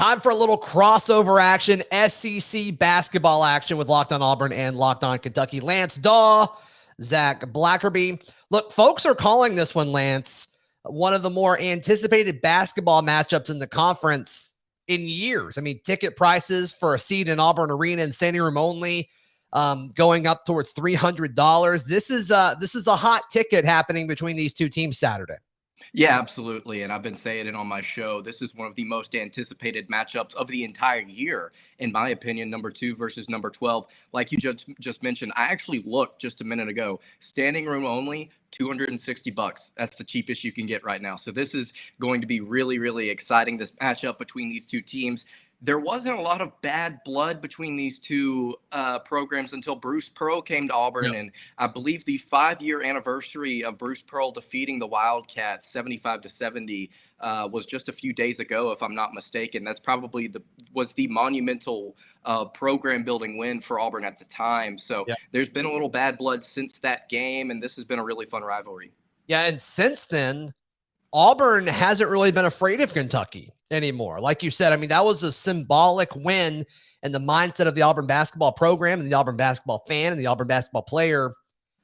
Time for a little crossover action, SEC basketball action with Locked On Auburn and Locked On Kentucky. Lance Dawe, Zach Blackerby. Look, folks are calling this one, Lance, one of the more anticipated basketball matchups in the conference in years. I mean, ticket prices for a seat in Auburn Arena and standing room only going up towards $300. This is a hot ticket happening between these two teams Saturday. Yeah, absolutely. And I've been saying it on my show. This is one of the most anticipated matchups of the entire year, in my opinion, number 2 versus number 12. Like you just mentioned, I actually looked just a minute ago. Standing room only, $260. That's the cheapest you can get right now. So this is going to be really, really exciting, this matchup between these two teams. There wasn't a lot of bad blood between these two programs until Bruce Pearl came to Auburn. Yep. And I believe the 5-year anniversary of Bruce Pearl defeating the Wildcats 75-70 was just a few days ago, if I'm not mistaken. That's probably was the monumental program building win for Auburn at the time. So yep. There's been a little bad blood since that game, and this has been a really fun rivalry. Yeah, and since then, Auburn hasn't really been afraid of Kentucky anymore. Like you said, I mean, that was a symbolic win, and the mindset of the Auburn basketball program and the Auburn basketball fan and the Auburn basketball player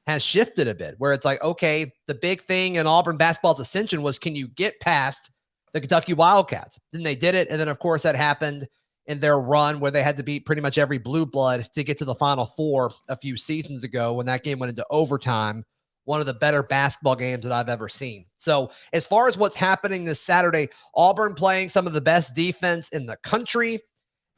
has shifted a bit, where it's like, okay, the big thing in Auburn basketball's ascension was, can you get past the Kentucky Wildcats? Then they did it. And then, of course, that happened in their run where they had to beat pretty much every blue blood to get to the Final Four a few seasons ago when that game went into overtime. One of the better basketball games that I've ever seen. So as far as what's happening this Saturday, Auburn playing some of the best defense in the country.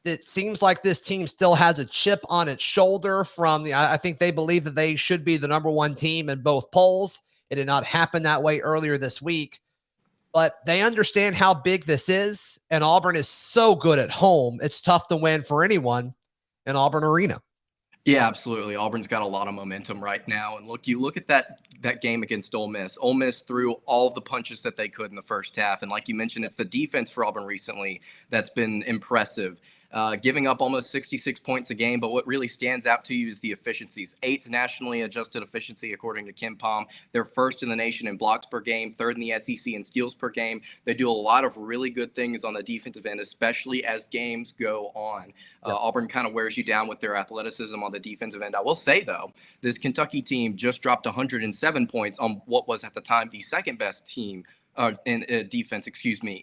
It seems like this team still has a chip on its shoulder from I think they believe that they should be the number 1 team in both polls. It did not happen that way earlier this week, but they understand how big this is. And Auburn is so good at home. It's tough to win for anyone in Auburn Arena. Yeah, absolutely. Auburn's got a lot of momentum right now. And you look at that game against Ole Miss. Ole Miss threw all of the punches that they could in the first half. And like you mentioned, it's the defense for Auburn recently that's been impressive. Giving up almost 66 points a game, but what really stands out to you is the efficiencies. 8th nationally adjusted efficiency, according to KenPom. They're 1st in the nation in blocks per game, 3rd in the SEC in steals per game. They do a lot of really good things on the defensive end, especially as games go on. Auburn kind of wears you down with their athleticism on the defensive end. I will say, though, this Kentucky team just dropped 107 points on what was at the time the second best team in defense,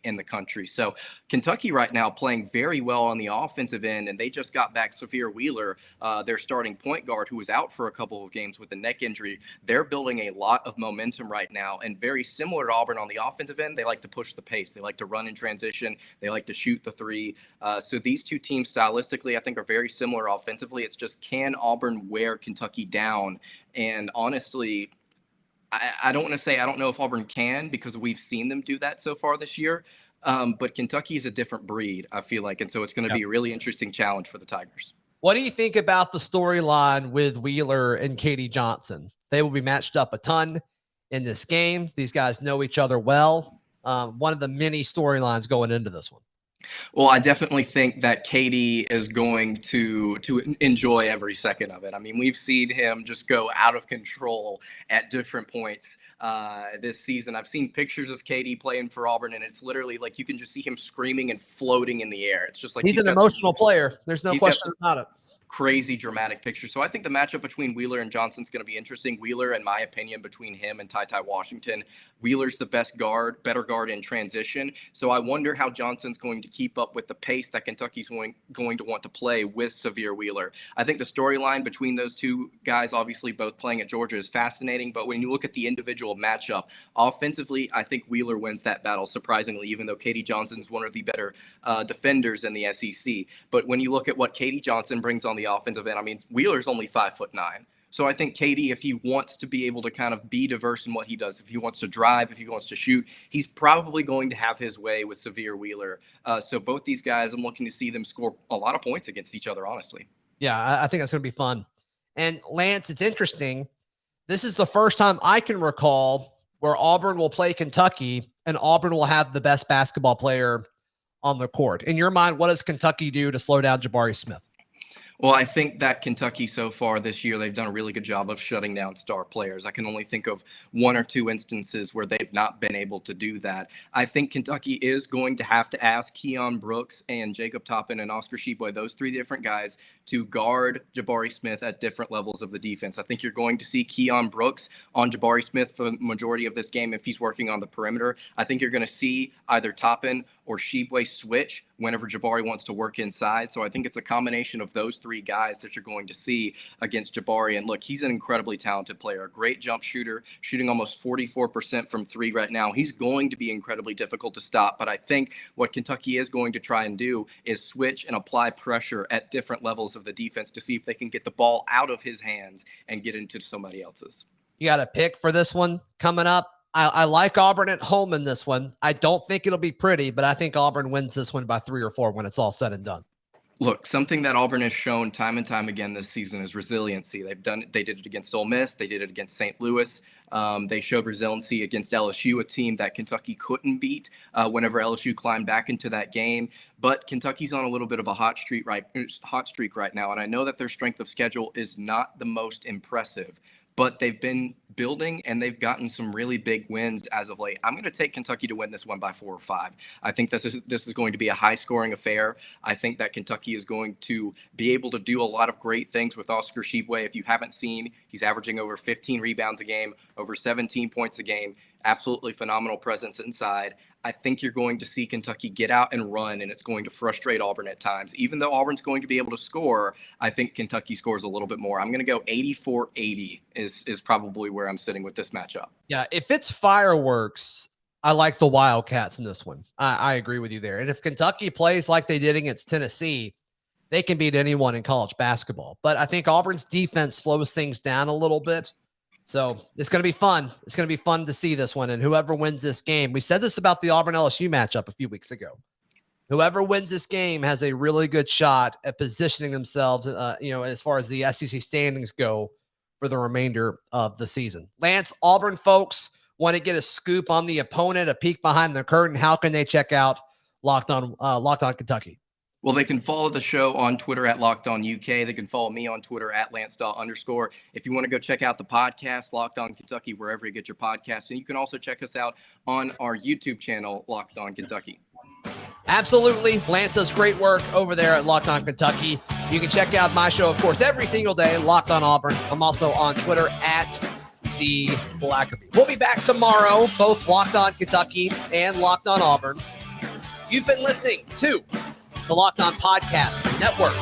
in the country. So Kentucky right now playing very well on the offensive end, and they just got back Severe Wheeler, their starting point guard, who was out for a couple of games with a neck injury. They're building a lot of momentum right now, and very similar to Auburn on the offensive end, they like to push the pace. They like to run in transition. They like to shoot the three. So these two teams stylistically, I think, are very similar offensively. It's just, can Auburn wear Kentucky down? And honestly, I don't want to say I don't know if Auburn can, because we've seen them do that so far this year. But Kentucky is a different breed, I feel like. And so it's going to be a really interesting challenge for the Tigers. What do you think about the storyline with Wheeler and Katie Johnson? They will be matched up a ton in this game. These guys know each other well. One of the many storylines going into this one. Well, I definitely think that Katie is going to enjoy every second of it. I mean, we've seen him just go out of control at different points this season. I've seen pictures of Katie playing for Auburn, and it's literally like you can just see him screaming and floating in the air. It's just like he's an emotional player. There's no question about it. Crazy dramatic picture. So I think the matchup between Wheeler and Johnson is going to be interesting. Wheeler, in my opinion, between him and Ty Washington, Wheeler's the better guard in transition. So I wonder how Johnson's going to keep up with the pace that Kentucky's going to want to play with Severe Wheeler. I think the storyline between those two guys, obviously both playing at Georgia, is fascinating. But when you look at the individual matchup, offensively, I think Wheeler wins that battle, surprisingly, even though Katie Johnson's one of the better defenders in the SEC. But when you look at what Katie Johnson brings on the offensive end, I mean, Wheeler's only 5'9". So I think Katie, if he wants to be able to kind of be diverse in what he does, if he wants to drive, if he wants to shoot, he's probably going to have his way with Severe Wheeler. So both these guys, I'm looking to see them score a lot of points against each other, honestly. Yeah, I think that's going to be fun. And Lance, it's interesting. This is the first time I can recall where Auburn will play Kentucky and Auburn will have the best basketball player on the court. In your mind, what does Kentucky do to slow down Jabari Smith? Well, I think that Kentucky so far this year, they've done a really good job of shutting down star players. I can only think of one or two instances where they've not been able to do that. I think Kentucky is going to have to ask Keon Brooks and Jacob Toppin and Oscar Sheboy, those three different guys, to guard Jabari Smith at different levels of the defense. I think you're going to see Keon Brooks on Jabari Smith for the majority of this game if he's working on the perimeter. I think you're going to see either Toppin or Sheboy switch whenever Jabari wants to work inside. So I think it's a combination of those three guys that you're going to see against Jabari. And look, he's an incredibly talented player, a great jump shooter, shooting almost 44% from three right now. He's going to be incredibly difficult to stop. But I think what Kentucky is going to try and do is switch and apply pressure at different levels of the defense to see if they can get the ball out of his hands and get into somebody else's. You got a pick for this one coming up? I like Auburn at home in this one. I don't think it'll be pretty, but I think Auburn wins this one by 3 or 4 when it's all said and done. Look, something that Auburn has shown time and time again this season is resiliency. They did it against Ole Miss. They did it against St. Louis. They showed resiliency against LSU, a team that Kentucky couldn't beat whenever LSU climbed back into that game. But Kentucky's on a little bit of a hot streak right now, and I know that their strength of schedule is not the most impressive, but they've been building and they've gotten some really big wins as of late. I'm going to take Kentucky to win this one by 4 or 5. I think this is going to be a high-scoring affair. I think that Kentucky is going to be able to do a lot of great things with Oscar Sheboy. If you haven't seen, he's averaging over 15 rebounds a game, over 17 points a game. Absolutely phenomenal presence inside. I think you're going to see Kentucky get out and run, and it's going to frustrate Auburn at times. Even though Auburn's going to be able to score, I think Kentucky scores a little bit more. I'm going to go 84-80 is probably where I'm sitting with this matchup. Yeah, if it's fireworks, I like the Wildcats in this one. I agree with you there. And if Kentucky plays like they did against Tennessee, they can beat anyone in college basketball. But I think Auburn's defense slows things down a little bit. So it's going to be fun. It's going to be fun to see this one. And whoever wins this game, we said this about the Auburn LSU matchup a few weeks ago. Whoever wins this game has a really good shot at positioning themselves, as far as the SEC standings go for the remainder of the season. Lance, Auburn folks want to get a scoop on the opponent, a peek behind the curtain. How can they check out Locked On Kentucky? Well, they can follow the show on Twitter at Locked On UK. They can follow me on Twitter at @LanceDawe_. If you want to go check out the podcast, Locked On Kentucky, wherever you get your podcasts. And you can also check us out on our YouTube channel, Locked On Kentucky. Absolutely. Lance does great work over there at Locked On Kentucky. You can check out my show, of course, every single day, Locked On Auburn. I'm also on Twitter at @Blackerby. We'll be back tomorrow, both Locked On Kentucky and Locked On Auburn. You've been listening to the Locked On Podcast Network.